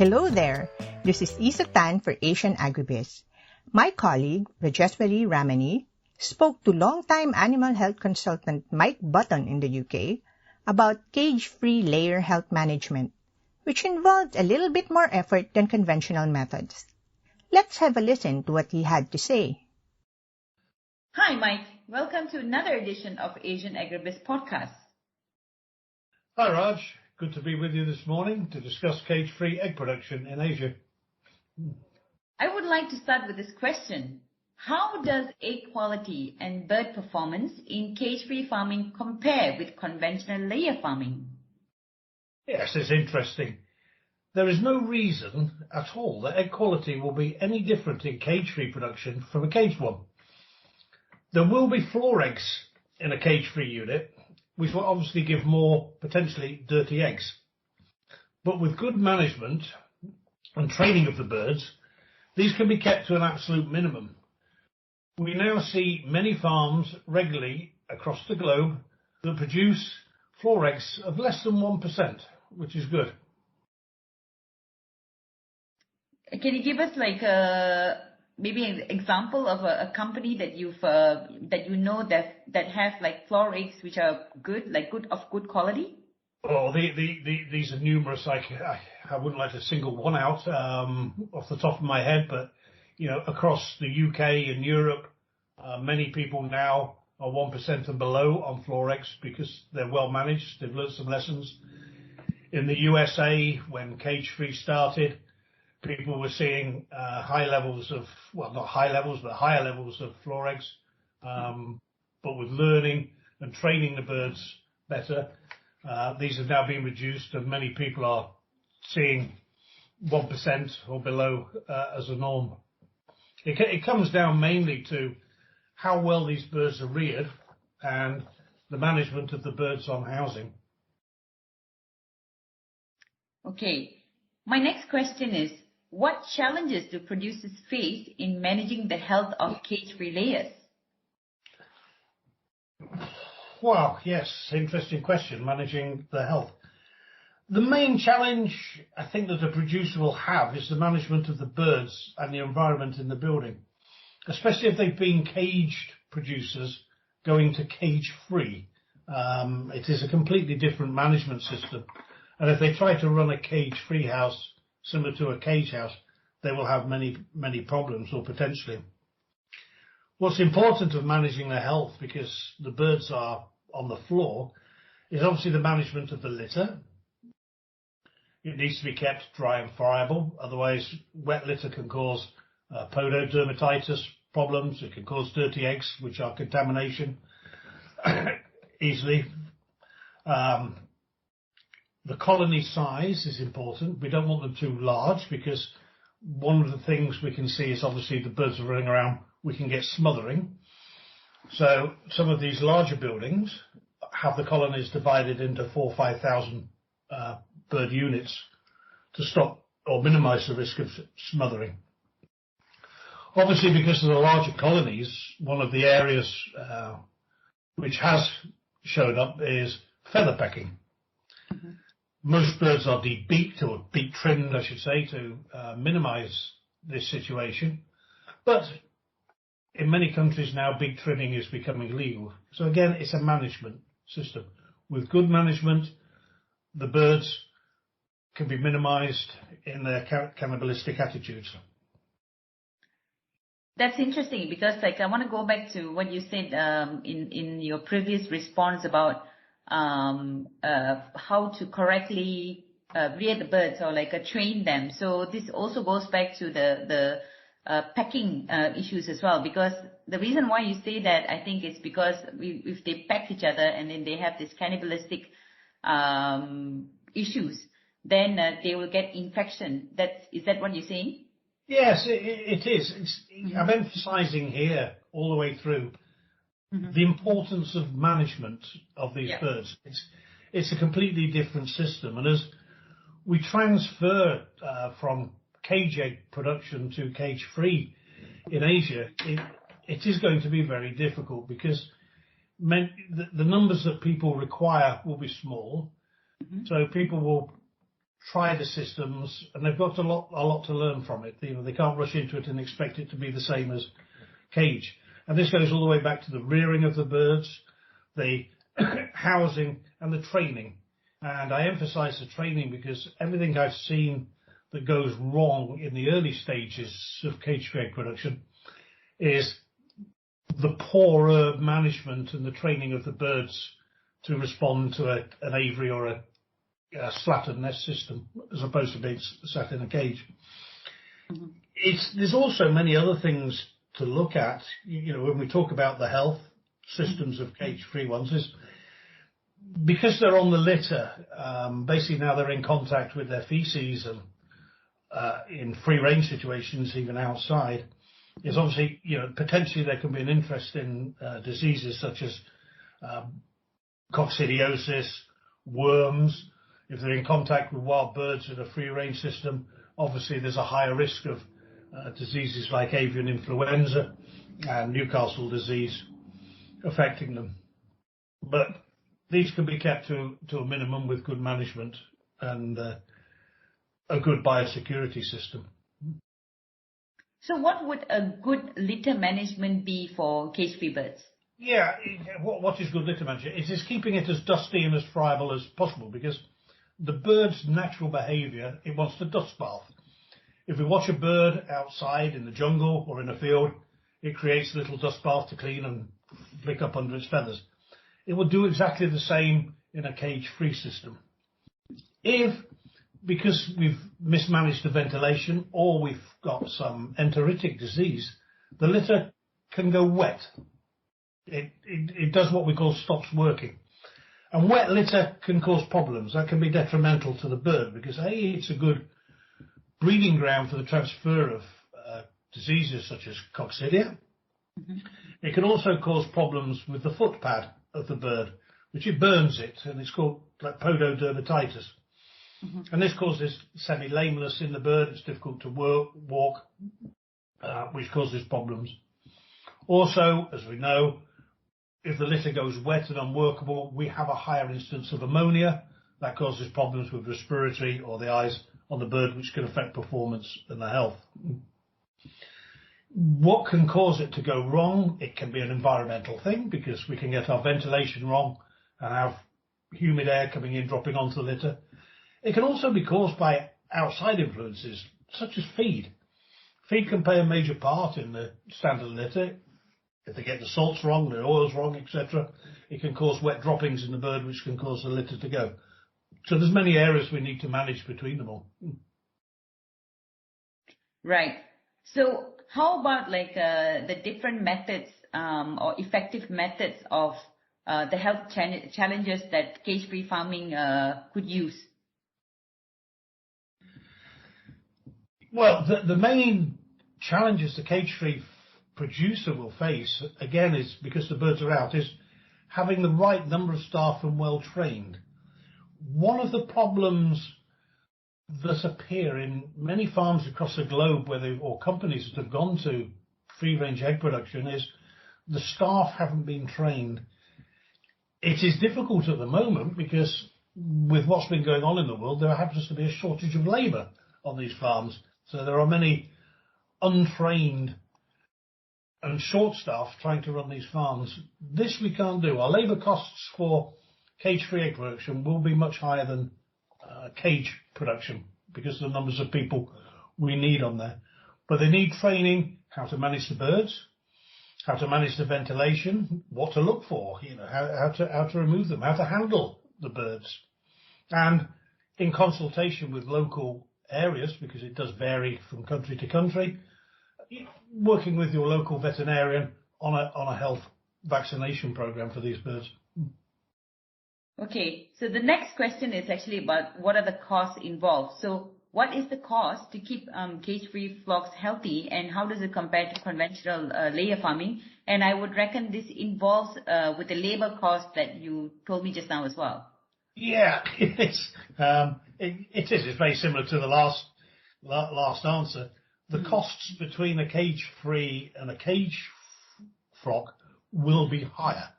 Hello there. This is Isa Tan for Asian Agribiz. My colleague, Rajeshwari Ramani, spoke to longtime animal health consultant Mike Button in the UK about cage-free layer health management, which involved a little bit more effort than conventional methods. Let's have a listen to what he had to say. Hi, Mike. Welcome to another edition of Asian Agribiz Podcast. Hi, Raj. Good to be with you this morning to discuss cage-free egg production in Asia. I would like to start with this question. How does egg quality and bird performance in cage-free farming compare with conventional layer farming? Yes, it's interesting. There is no reason at all that egg quality will be any different in cage-free production from a caged one. There will be floor eggs in a cage-free unit, which will obviously give more potentially dirty eggs. But with good management and training of the birds, these can be kept to an absolute minimum. We now see many farms regularly across the globe that produce floor eggs of less than 1%, which is good. Can you give us maybe an example of a company that that have like floor eggs which are good, of good quality? Oh, these are numerous. I wouldn't let a single one out off the top of my head, but across the UK and Europe, many people now are 1% and below on floor eggs because they're well managed. They've learned some lessons. In the USA, when cage-free started, people were seeing higher levels of floor eggs. But with learning and training the birds better, these have now been reduced, and many people are seeing 1% or below as a norm. It comes down mainly to how well these birds are reared and the management of the birds on housing. Okay. My next question is, what challenges do producers face in managing the health of cage-free layers? Well, yes, interesting question, managing the health. The main challenge I think that a producer will have is the management of the birds and the environment in the building, especially if they've been caged producers going to cage-free. It is a completely different management system. And if they try to run a cage-free house similar to a cage house, they will have many problems, or potentially. What's important of managing their health, because the birds are on the floor, is obviously the management of the litter. It needs to be kept dry and friable, otherwise wet litter can cause pododermatitis problems. It can cause dirty eggs, which are contamination easily. The colony size is important. We don't want them too large, because one of the things we can see is obviously the birds are running around, we can get smothering. So some of these larger buildings have the colonies divided into 4,000 or 5,000 bird units to stop or minimise the risk of smothering. Obviously, because of the larger colonies, one of the areas which has shown up is feather pecking. Mm-hmm. Most birds are debeaked, or beak trimmed, I should say, to minimise this situation. But in many countries now, beak trimming is becoming legal. So again, it's a management system. With good management, the birds can be minimised in their cannibalistic attitudes. That's interesting, because I want to go back to what you said in your previous response about how to correctly rear the birds, or train them. So this also goes back to the pecking issues as well, because the reason why you say that, I think, is because if they peck each other and then they have this cannibalistic issues, then they will get infection. Is that what you're saying? Yes, it is. I'm emphasising here all the way through the importance of management of these birds. It's a completely different system, and as we transfer from cage egg production to cage-free in Asia, it is going to be very difficult, because the numbers that people require will be small. So people will try the systems, and they've got a lot to learn from it. You know, they can't rush into it and expect it to be the same as cage. And this goes all the way back to the rearing of the birds, the housing, and the training. And I emphasize the training because everything I've seen that goes wrong in the early stages of cage-free egg production is the poorer management and the training of the birds to respond to an aviary or a slatted nest system as opposed to being sat in a cage. Mm-hmm. There's also many other things to look at. You know, when we talk about the health systems of cage-free ones, is because they're on the litter, basically now they're in contact with their feces and in free-range situations, even outside, is obviously, you know, potentially there can be an interest in diseases such as coccidiosis, worms. If they're in contact with wild birds in a free-range system, obviously there's a higher risk of diseases like avian influenza and Newcastle disease affecting them. But these can be kept to a minimum with good management and a good biosecurity system. So what would a good litter management be for cage-free birds? Yeah, what is good litter management? It is keeping it as dusty and as friable as possible, because the bird's natural behaviour, it wants to dust bath. If we watch a bird outside in the jungle or in a field, it creates a little dust bath to clean and flick up under its feathers. It will do exactly the same in a cage-free system. If, because we've mismanaged the ventilation or we've got some enteritic disease, the litter can go wet. It does what we call stops working. And wet litter can cause problems. That can be detrimental to the bird because, A, it's a good breeding ground for the transfer of diseases such as coccidia. Mm-hmm. It can also cause problems with the foot pad of the bird, which it burns it, and it's called like pododermatitis. Mm-hmm. And this causes semi-lameness in the bird. It's difficult to walk, which causes problems. Also, as we know, if the litter goes wet and unworkable, we have a higher instance of ammonia. That causes problems with respiratory or the eyes on the bird, which can affect performance and the health. What can cause it to go wrong? It can be an environmental thing, because we can get our ventilation wrong and have humid air coming in, dropping onto the litter. It can also be caused by outside influences, such as feed. Feed can play a major part in the standard litter. If they get the salts wrong, the oils wrong, etc., it can cause wet droppings in the bird, which can cause the litter to go. So there's many areas we need to manage between them all. Right. So how about like the different methods or effective methods of the health challenges that cage-free farming could use? Well, the main challenges the cage-free producer will face, again, is because the birds are out, is having the right number of staff and well trained. One of the problems that appear in many farms across the globe or companies that have gone to free-range egg production is the staff haven't been trained. It is difficult at the moment because with what's been going on in the world, there happens to be a shortage of labour on these farms. So there are many untrained and short staff trying to run these farms. This we can't do. Our labour costs for cage-free egg production will be much higher than cage production because of the numbers of people we need on there. But they need training, how to manage the birds, how to manage the ventilation, what to look for, you know, how to remove them, how to handle the birds. And in consultation with local areas, because it does vary from country to country, working with your local veterinarian on a health vaccination program for these birds. Okay, so the next question is actually about what are the costs involved. So what is the cost to keep cage-free flocks healthy, and how does it compare to conventional layer farming? And I would reckon this involves with the labor cost that you told me just now as well. Yeah, it's very similar to the last answer. The costs between a cage-free and a cage flock will be higher.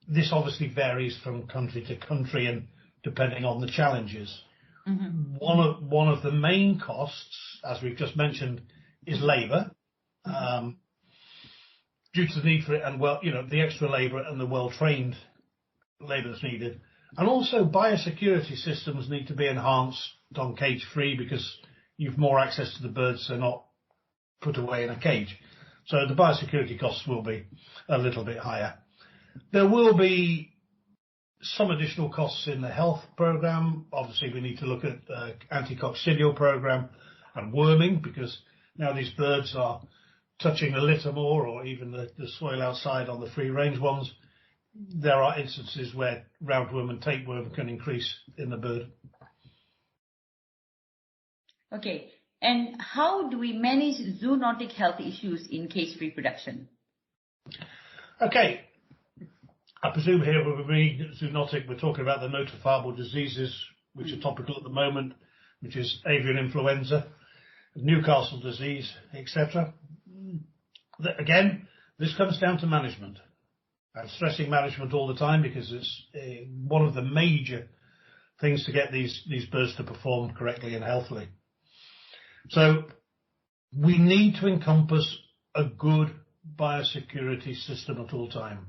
This obviously varies from country to country and depending on the challenges. Mm-hmm. One of the main costs, as we've just mentioned, is labour, due to the need for it, and the extra labour and the well-trained labour that's needed. And also biosecurity systems need to be enhanced on cage-free, because you've more access to the birds, they're not put away in a cage. So the biosecurity costs will be a little bit higher. There will be some additional costs in the health programme. Obviously, we need to look at anti-coccidial programme and worming, because now these birds are touching the litter more, or even the soil outside on the free-range ones. There are instances where roundworm and tapeworm can increase in the bird. Okay. And how do we manage zoonotic health issues in cage-free production? Okay. I presume here when we read zoonotic, we're talking about the notifiable diseases, which are topical at the moment, which is avian influenza, Newcastle disease, etc. Again, this comes down to management. I'm stressing management all the time, because it's one of the major things to get these birds to perform correctly and healthily. So we need to encompass a good biosecurity system at all time.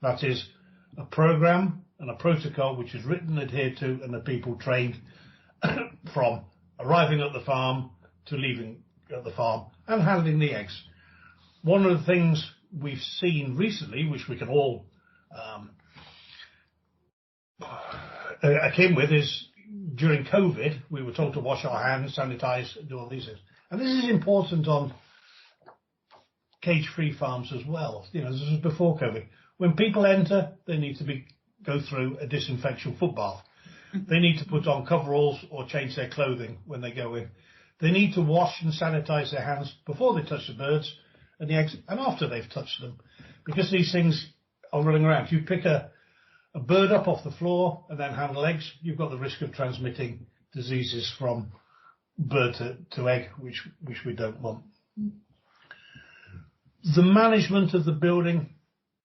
That is a program and a protocol which is written, adhered to, and the people trained from arriving at the farm to leaving at the farm and handling the eggs. One of the things we've seen recently, which we can all akin with, is during COVID, we were told to wash our hands, sanitize, do all these things. And this is important on cage-free farms as well. This was before COVID. When people enter, they need to go through a disinfection foot bath. They need to put on coveralls or change their clothing when they go in. They need to wash and sanitize their hands before they touch the birds and the eggs, and after they've touched them, because these things are running around. If you pick a bird up off the floor and then handle eggs, you've got the risk of transmitting diseases from bird to egg, which we don't want. The management of the building,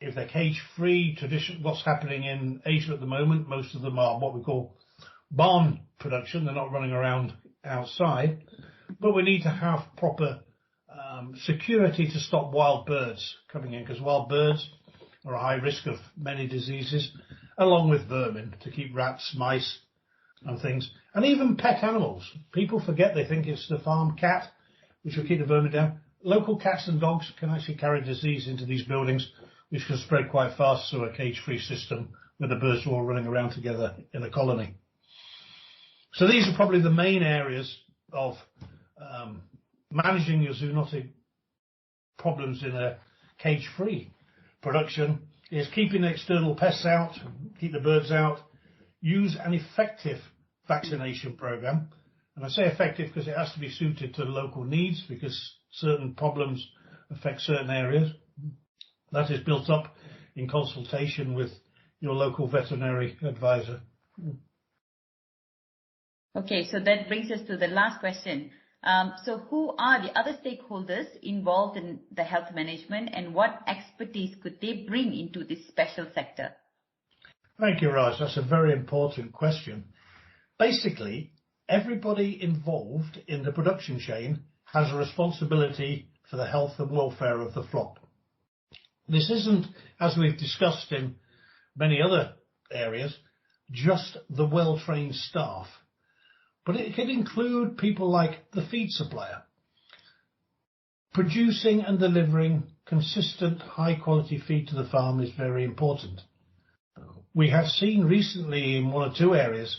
if they're cage-free, what's happening in Asia at the moment, most of them are what we call barn production. They're not running around outside, but we need to have proper security to stop wild birds coming in, because wild birds are a high risk of many diseases, along with vermin, to keep rats, mice and things, and even pet animals. People forget, they think it's the farm cat which will keep the vermin down. Local cats and dogs can actually carry disease into these buildings, which can spread quite fast through a cage-free system where the birds are all running around together in a colony. So these are probably the main areas of managing your zoonotic problems in a cage-free production, is keeping the external pests out, keep the birds out, use an effective vaccination program. And I say effective because it has to be suited to local needs, because certain problems affect certain areas. That is built up in consultation with your local veterinary advisor. Okay, so that brings us to the last question. So who are the other stakeholders involved in the health management, and what expertise could they bring into this special sector? Thank you, Raj. That's a very important question. Basically, everybody involved in the production chain has a responsibility for the health and welfare of the flock. This isn't, as we've discussed in many other areas, just the well-trained staff, but it can include people like the feed supplier. Producing and delivering consistent, high-quality feed to the farm is very important. We have seen recently in one or two areas,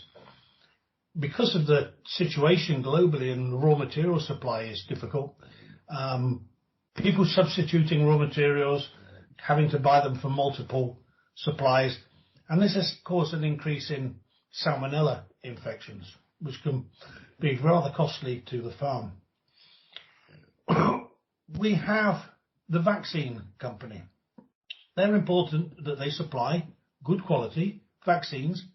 because of the situation globally and the raw material supply is difficult, people substituting raw materials, having to buy them from multiple suppliers, and this has caused an increase in salmonella infections, which can be rather costly to the farm. We have the vaccine company. They're important that they supply good quality vaccines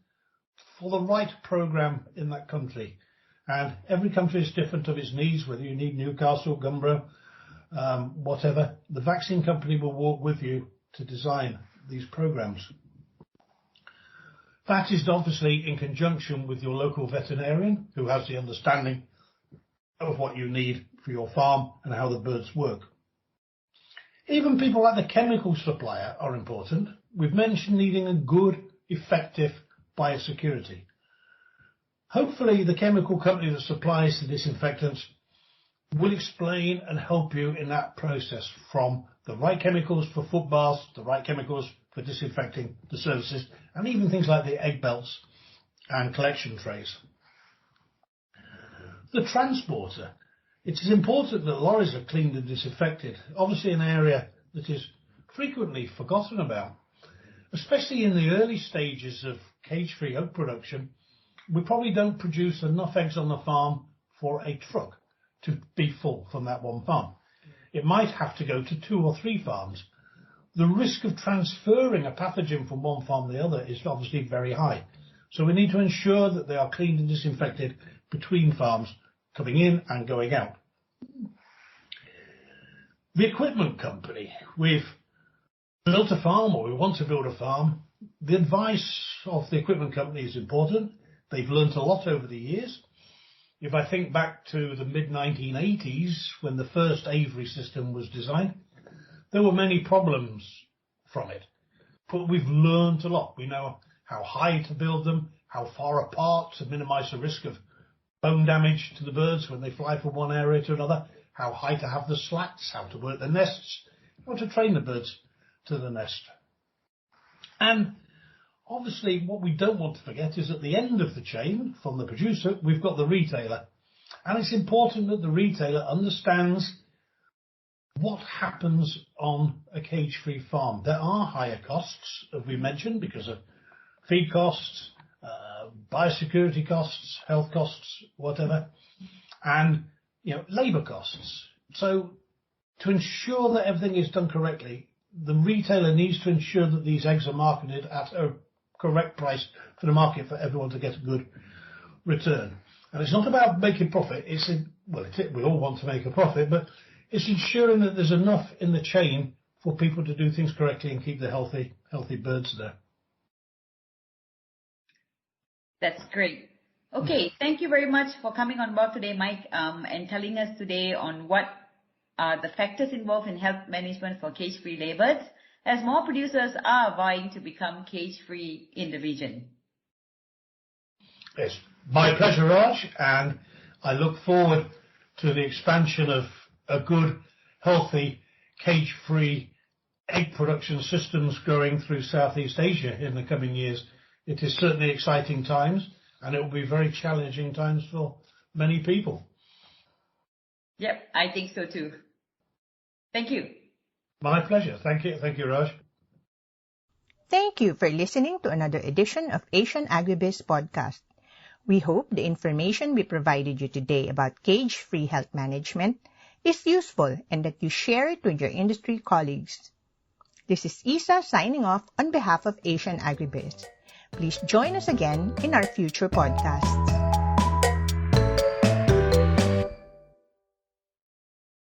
for the right program in that country. And every country is different of its needs, whether you need Newcastle, Gumboro, whatever. The vaccine company will work with you to design these programs. That is obviously in conjunction with your local veterinarian who has the understanding of what you need for your farm and how the birds work. Even people like the chemical supplier are important. We've mentioned needing a good, effective biosecurity. Hopefully the chemical company that supplies the disinfectants will explain and help you in that process, from the right chemicals for foot baths, the right chemicals for disinfecting the surfaces, and even things like the egg belts and collection trays. The transporter. It is important that lorries are cleaned and disinfected, obviously an area that is frequently forgotten about. Especially in the early stages of cage-free egg production, we probably don't produce enough eggs on the farm for a truck to be full from that one farm. It might have to go to 2 or 3 farms. The risk of transferring a pathogen from one farm to the other is obviously very high. So we need to ensure that they are cleaned and disinfected between farms coming in and going out. The equipment company. We've built a farm, or we want to build a farm. The advice of the equipment company is important. They've learnt a lot over the years. If I think back to the mid-1980s, when the first aviary system was designed, there were many problems from it. But we've learnt a lot. We know how high to build them, how far apart to minimise the risk of bone damage to the birds when they fly from one area to another, how high to have the slats, how to work the nests, how to train the birds to the nest. And obviously what we don't want to forget is at the end of the chain, from the producer, we've got the retailer. And it's important that the retailer understands what happens on a cage-free farm. There are higher costs, as we mentioned, because of feed costs, biosecurity costs, health costs, whatever, and labour costs. So to ensure that everything is done correctly, the retailer needs to ensure that these eggs are marketed at a correct price for the market, for everyone to get a good return. And it's not about making profit. We all want to make a profit, but it's ensuring that there's enough in the chain for people to do things correctly and keep the healthy birds there. That's great. Okay, thank you very much for coming on board today, Mike, and telling us today on what are the factors involved in health management for cage-free layabirds, as more producers are vying to become cage-free in the region. It's my pleasure, Raj, and I look forward to the expansion of a good, healthy, cage-free egg production systems growing through Southeast Asia in the coming years. It is certainly exciting times, and it will be very challenging times for many people. Yep, I think so too. Thank you. My pleasure. Thank you. Thank you, Raj. Thank you for listening to another edition of Asian Agribiz Podcast. We hope the information we provided you today about cage-free health management is useful and that you share it with your industry colleagues. This is Isa signing off on behalf of Asian Agribiz. Please join us again in our future podcasts.